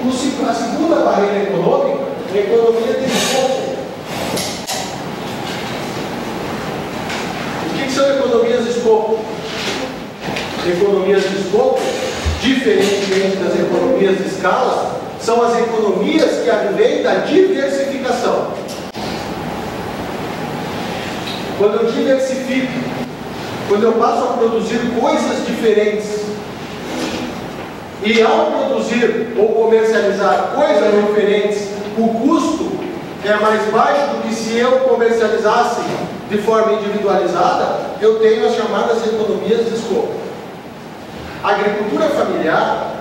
A segunda barreira econômica é a economia de escopo. O que são economias de escopo? Economias de escopo, diferentemente das economias de escala, são as economias que advêm da diversificação. Quando eu diversifico, quando eu passo a produzir coisas diferentes, e ao produzir ou comercializar coisas diferentes, o custo é mais baixo do que se eu comercializasse de forma individualizada, eu tenho as chamadas economias de escopo. A agricultura familiar,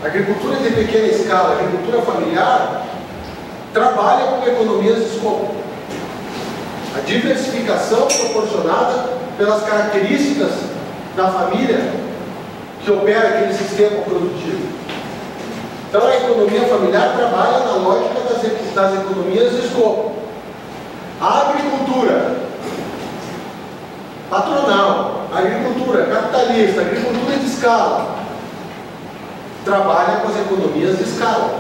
agricultura de pequena escala, agricultura familiar, trabalha com economias de escopo. A diversificação proporcionada pelas características da família que opera aquele sistema produtivo. Então a economia familiar trabalha na lógica das economias de escopo. A agricultura patronal, a agricultura capitalista, a agricultura de escala, trabalha com as economias de escala.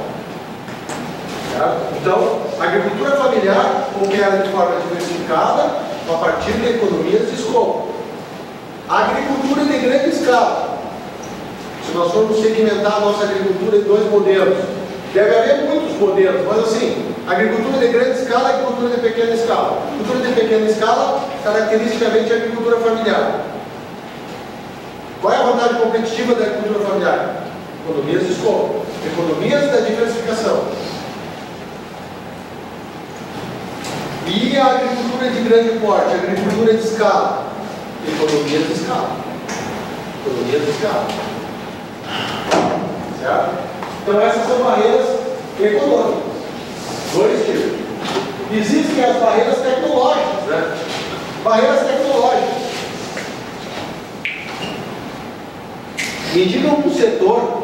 Certo? Então, a agricultura familiar opera de forma diversificada a partir de economias de escopo. A agricultura de grande escala, se nós formos segmentar a nossa agricultura em dois modelos, deve haver muitos modelos, mas assim, agricultura de grande escala e agricultura de pequena escala. Agricultura de pequena escala, caracteristicamente, é a agricultura familiar. Qual é a vantagem competitiva da agricultura familiar? Economias de escopo, economias da diversificação. E a agricultura de grande porte, a agricultura de escala, economias de escala. Economias de escala. Certo? Então essas são barreiras econômicas. Dois tipos. Existem as barreiras tecnológicas, né? Barreiras tecnológicas. Me digam um setor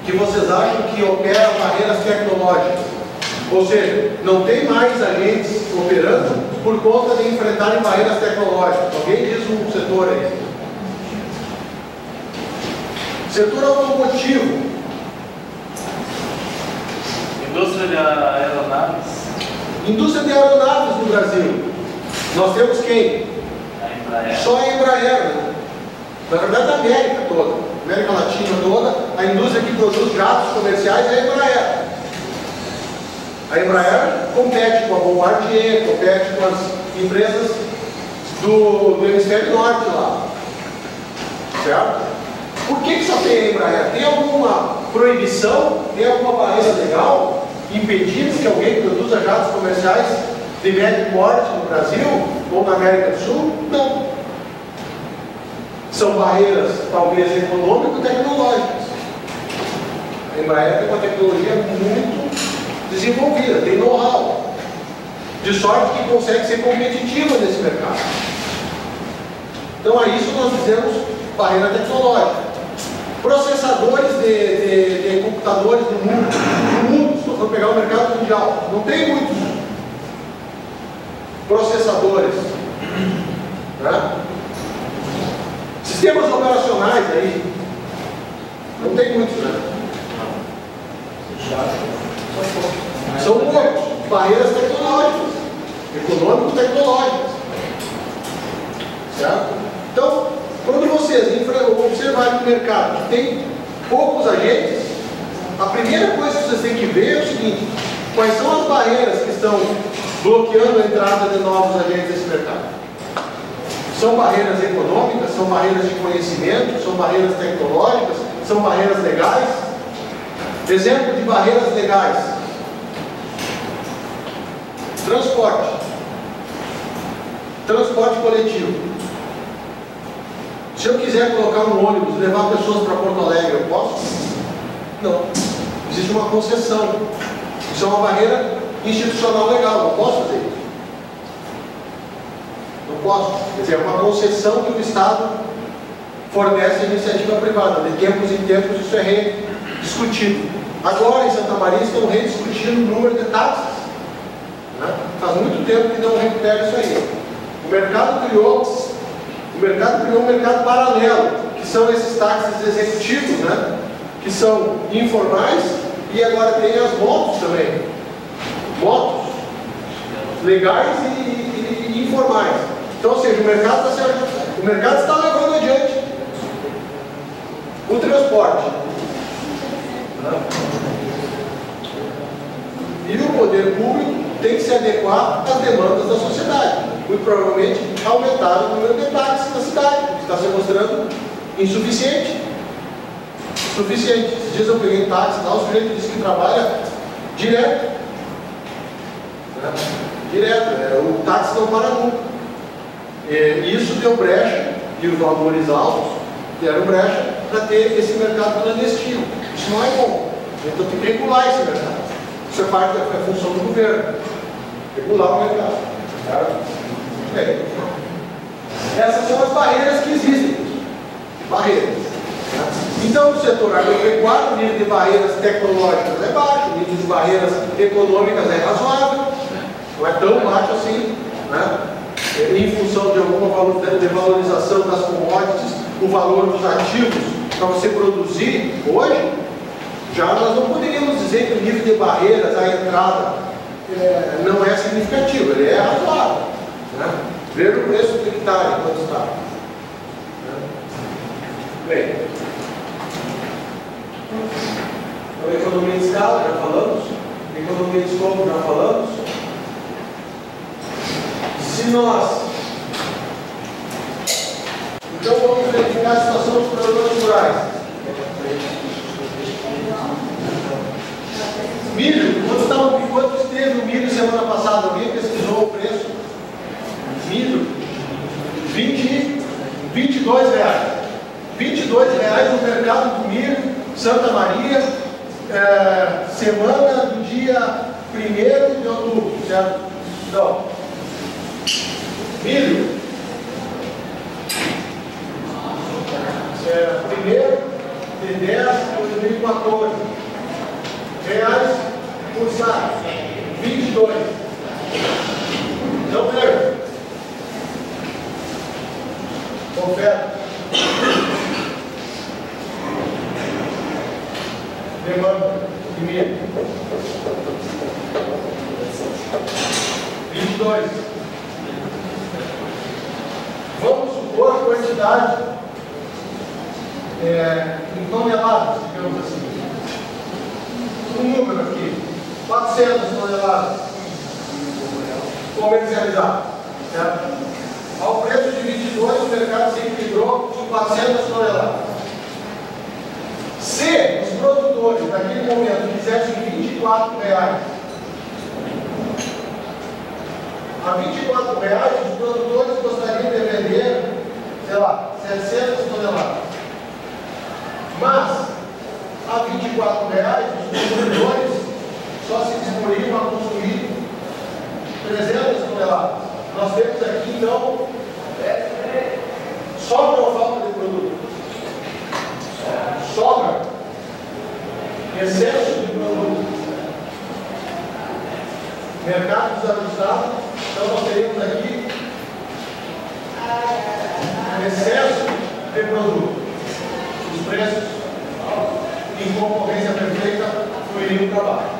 que vocês acham que opera barreiras tecnológicas. Ou seja, não tem mais agentes operando por conta de enfrentarem barreiras tecnológicas. Alguém diz um setor aí? Setor automotivo. Indústria de aeronaves. Indústria de aeronaves no Brasil. Nós temos quem? A Embraer. Só a Embraer, né? Na verdade, a América toda, América Latina toda, a indústria que produz jatos comerciais é a Embraer. A Embraer compete com a Bombardier, compete com as empresas do hemisfério norte lá. Certo? Por que só tem a Embraer? Tem alguma proibição? Tem alguma barreira legal impedindo que alguém produza jatos comerciais de médio porte no Brasil ou na América do Sul? Não. São barreiras, talvez, econômico-tecnológicas. A Embraer tem uma tecnologia muito desenvolvida, tem know-how, de sorte que consegue ser competitiva nesse mercado. Então, a isso nós dizemos barreira tecnológica. Processadores de computadores do mundo, se nós vamos pegar o mercado mundial, não tem muitos processadores. Né? Sistemas operacionais aí, não tem muitos, né? São poucos. Barreiras tecnológicas, econômico-tecnológicas. Certo? Então, quando vocês observarem no mercado que tem poucos agentes, a primeira coisa que vocês têm que ver é o seguinte: quais são as barreiras que estão bloqueando a entrada de novos agentes nesse mercado? São barreiras econômicas, são barreiras de conhecimento, são barreiras tecnológicas, são barreiras legais? Exemplo de barreiras legais: transporte. Transporte coletivo. Se eu quiser colocar um ônibus, levar pessoas para Porto Alegre, eu posso? Não. Existe uma concessão. Isso é uma barreira institucional legal. Não posso fazer isso. Não posso. Quer dizer, é uma concessão que o Estado fornece à iniciativa privada. De tempos em tempos isso é rediscutido. Agora, em Santa Maria, estão rediscutindo o número de táxis. Né? Faz muito tempo que não recupera isso aí. O mercado criou um mercado paralelo, que são esses táxis executivos, né? que são informais, e agora tem as motos também. Motos legais e informais. Então, ou seja, o mercado está levando adiante o transporte. E o poder público tem que se adequar às demandas da sociedade. Muito provavelmente aumentar o número de táxis na cidade, que está se mostrando insuficiente. Esses dias eu peguei um táxi lá, o sujeito disse que trabalha direto. Direto, o táxi não para nunca. E isso deu brecha, e os valores altos deram brecha para ter esse mercado clandestino. Isso não é bom. Então tem que regular esse mercado. Isso é parte da função do governo. Regular o mercado. Bem, essas são as barreiras que existem. Barreiras. Então, no setor agropecuário, o nível de barreiras tecnológicas é baixo, o nível de barreiras econômicas é razoável, não é tão baixo assim, né? Em função de alguma valorização das commodities, o valor dos ativos para você produzir hoje, já nós não poderíamos dizer que o nível de barreiras à entrada não é significativo, ele é razoável. Né? Ver o preço do hectare quanto está. Bem, então, economia de escala, já falamos. Economia de escopo, já falamos. Se nós... Então, vamos verificar a situação dos produtores rurais. Milho, quanto esteve o milho semana passada? Alguém pesquisou o preço? Milho, R$22. R$22 no mercado do milho, Santa Maria, semana do dia 1º de outubro, certo? Então, milho, 1º de 10 de 2014, reais por saco, 22. Então, veja, oferta, demanda de milho, 22. Vamos supor a quantidade em toneladas, digamos assim. Um número aqui, 400 toneladas comercializadas, certo? Ao preço de 22, o mercado se equilibrou com 400 toneladas. Se os produtores naquele momento quisessem R$24, a R$24, os produtores gostariam de vender, sei lá, 700 toneladas. Mas, a R$24, os consumidores só se disporiam a consumir 300 toneladas. Nós temos aqui, então, sobra ou falta de produto? Sobra. Excesso de produto. Mercado desajustado. Então, nós teríamos aqui excesso de produto. Os preços, em concorrência perfeita, fluiriam para baixo.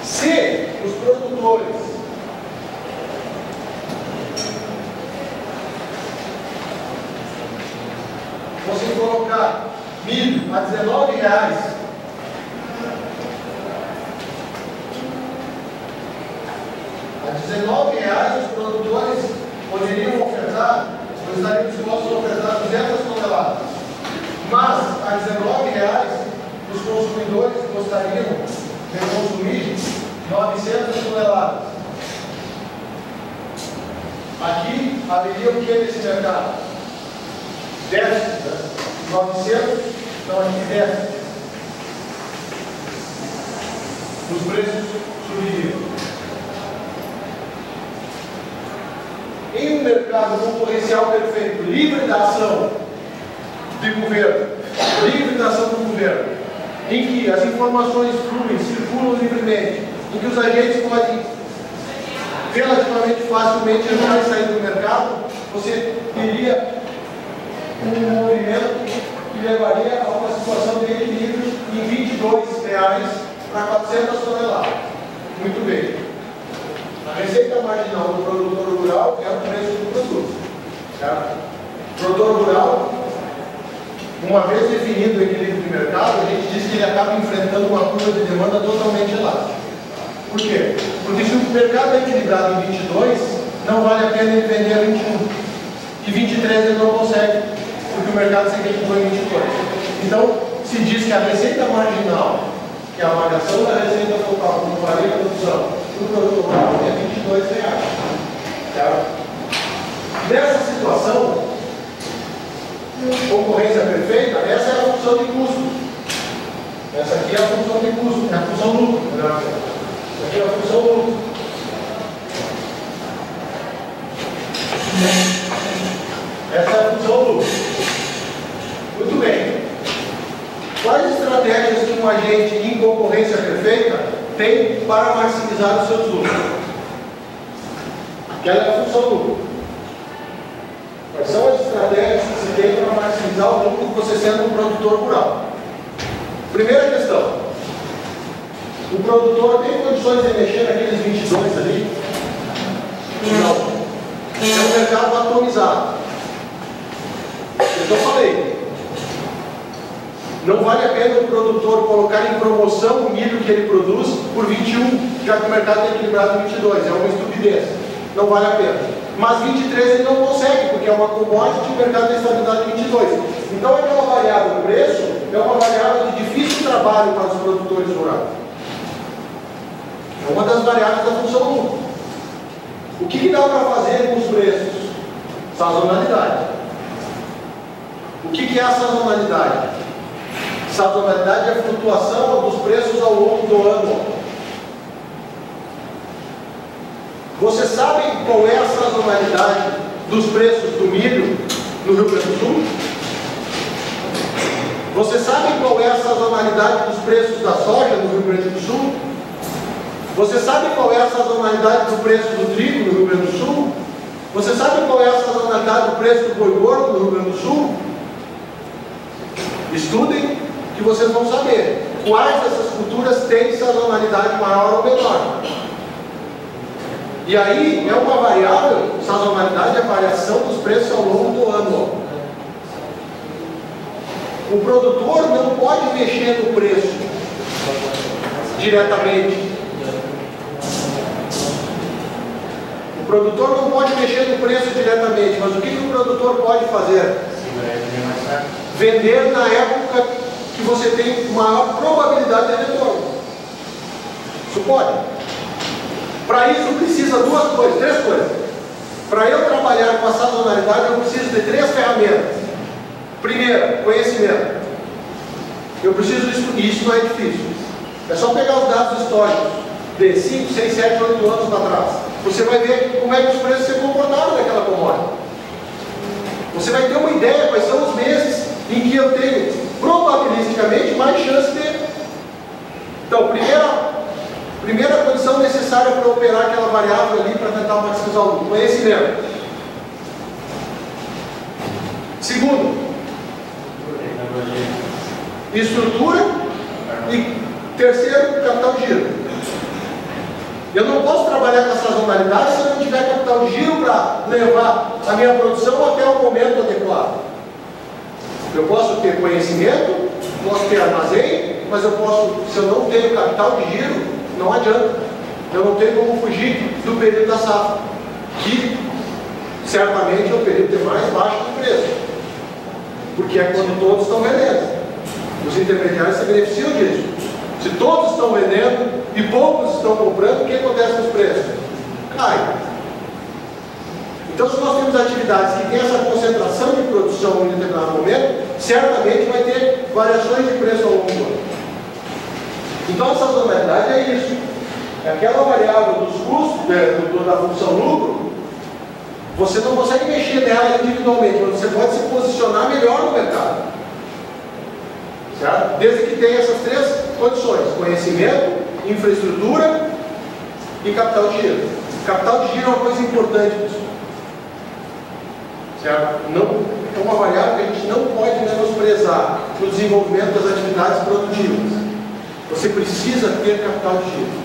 Se os produtores fossem colocar milho a R$19, os produtores poderiam ofertar, ou estariam dispostos a ofertar 200 toneladas. Mas, a R$19, os consumidores gostariam de consumir 900 toneladas. Aqui haveria o que nesse mercado? Déficit, né? 900, então aqui déficit. Os preços subiriam. Em um mercado concorrencial perfeito, livre da ação de governo, em que as informações fluem, circulam livremente, em que os agentes podem relativamente facilmente entrar e sair do mercado, você teria um movimento que levaria a uma situação de equilíbrio em R$ 22 para 400 toneladas. Muito bem. A receita marginal do produtor rural é o preço do produto. Certo? O produtor rural, uma vez definido o equilíbrio de mercado, a gente diz que ele acaba enfrentando uma curva de demanda totalmente elástica. Por quê? Porque se o mercado é equilibrado em 22, não vale a pena ele vender a 21. E 23 ele não consegue, porque o mercado se equilibrou em 22. Então, se diz que a receita marginal, que é a variação da receita total como varia a produção do produto rural, é R$ 22. Certo? Nessa situação, concorrência perfeita, essa é a função de custo. Essa aqui é a função de custo, é a função lucro. Essa aqui é a função lucro. Essa é a função lucro. Muito bem. Quais estratégias que um agente em concorrência perfeita tem para maximizar os seus lucros? Aquela é a função lucro. Quais são as estratégias que se tem para maximizar o lucro você sendo um produtor rural? Primeira questão. O produtor tem condições de mexer naqueles 22 ali? Não. É um mercado atomizado. Eu falei. Não vale a pena o produtor colocar em promoção o milho que ele produz por 21, já que o mercado é equilibrado em 22. É uma estupidez. Não vale a pena. Mas 23 ele não consegue, porque é uma commodity e o mercado tem estabilidade em 22. Então aquela variável preço é uma variável de difícil trabalho para os produtores rurais. É uma das variáveis da função lucro. O que dá para fazer com os preços? Sazonalidade. O que é a sazonalidade? Sazonalidade é a flutuação dos preços ao longo do ano. Você sabe qual é a sazonalidade dos preços do milho no Rio Grande do Sul? Você sabe qual é a sazonalidade dos preços da soja no Rio Grande do Sul? Você sabe qual é a sazonalidade do preço do trigo no Rio Grande do Sul? Você sabe qual é a sazonalidade do preço do boi gordo no Rio Grande do Sul? Estudem, que vocês vão saber quais dessas culturas têm sazonalidade maior ou menor. E aí é uma variável, sazonalidade é a variação dos preços ao longo do ano. O produtor não pode mexer no preço diretamente. O produtor não pode mexer no preço diretamente, mas o que o produtor pode fazer? Vender na época que você tem maior probabilidade de retorno. Isso pode. Para isso precisa três coisas. Para eu trabalhar com a sazonalidade, eu preciso de 3 ferramentas. Primeiro, conhecimento. Eu preciso disso, e isso não é difícil. É só pegar os dados históricos de 5, 6, 7, 8 anos para trás. Você vai ver como é que os preços se comportaram naquela commodity. Você vai ter uma ideia quais são os meses em que eu tenho probabilisticamente mais chance de... Então, primeira condição necessária para operar aquela variável ali para tentar maximizar o lucro: conhecimento. Segundo, estrutura. E terceiro, capital de giro. Eu não posso trabalhar com a sazonalidade se eu não tiver capital de giro para levar a minha produção até o momento adequado. Eu posso ter conhecimento, posso ter armazém, mas eu posso, se eu não tenho capital de giro, não adianta. Eu não tenho como fugir do período da safra, que certamente é o período de mais baixo do preço, porque é quando todos estão vendendo. Os intermediários se beneficiam disso. Se todos estão vendendo e poucos estão comprando, o que acontece com os preços? Cai. Então, se nós temos atividades que têm essa concentração de produção em um determinado momento, certamente vai ter variações de preço ao longo do ano. Então, a sazonalidade é isso. É aquela variável dos custos, da função lucro. Você não consegue mexer nela individualmente, mas você pode se posicionar melhor no mercado. Certo? Desde que tenha essas 3 condições: conhecimento, infraestrutura e capital de giro. Capital de giro é uma coisa importante, pessoal. Certo? Não, é uma variável que a gente gente não pode menosprezar o desenvolvimento das atividades produtivas. Você precisa ter capital de giro.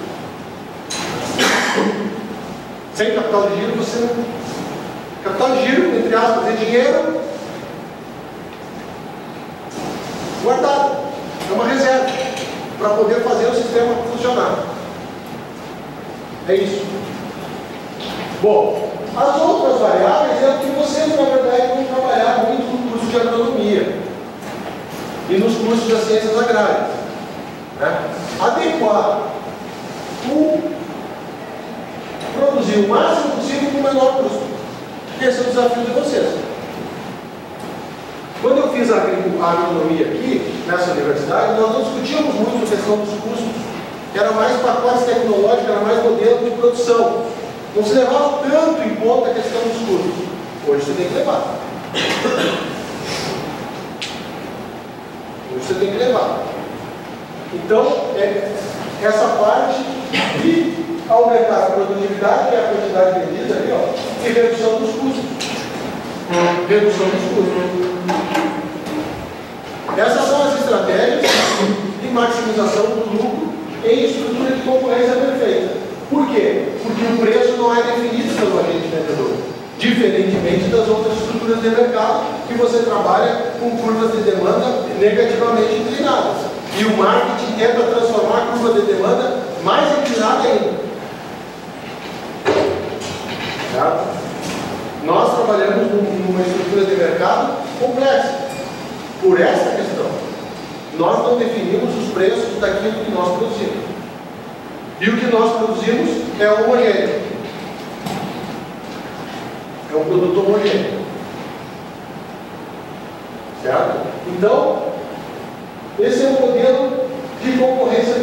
Sem capital de giro, você não... Capital de giro, entre aspas, é dinheiro guardado. É uma reserva para poder fazer o sistema funcionar. É isso. Bom, as outras variáveis é o que vocês, na verdade, vão trabalhar muito no curso de agronomia e nos cursos das ciências agrárias. Né? Adequar produzir o máximo possível com o menor custo. Esse é o desafio de vocês. Quando eu fiz a agronomia aqui, nessa universidade, nós não discutíamos muito a questão dos custos. Era mais pacotes tecnológicos, era mais modelo de produção. Não se levava tanto em conta a questão dos custos. Hoje você tem que levar. Hoje você tem que levar. Então, essa parte de aumentar a produtividade, que é a quantidade vendida ali, ó, e redução dos custos. Redução dos custos. Essas são as estratégias de maximização do lucro em estrutura de concorrência perfeita. Por quê? Porque o preço não é definido pelo agente vendedor, diferentemente das outras estruturas de mercado que você trabalha com curvas de demanda negativamente inclinadas. E o marketing tenta transformar a curva de demanda mais inclinada ainda. Certo? Nós trabalhamos numa estrutura de mercado complexa. Por essa questão, nós não definimos os preços daquilo que nós produzimos. E o que nós produzimos é homogêneo. É um produto homogêneo. Certo? Então, esse é o modelo de concorrência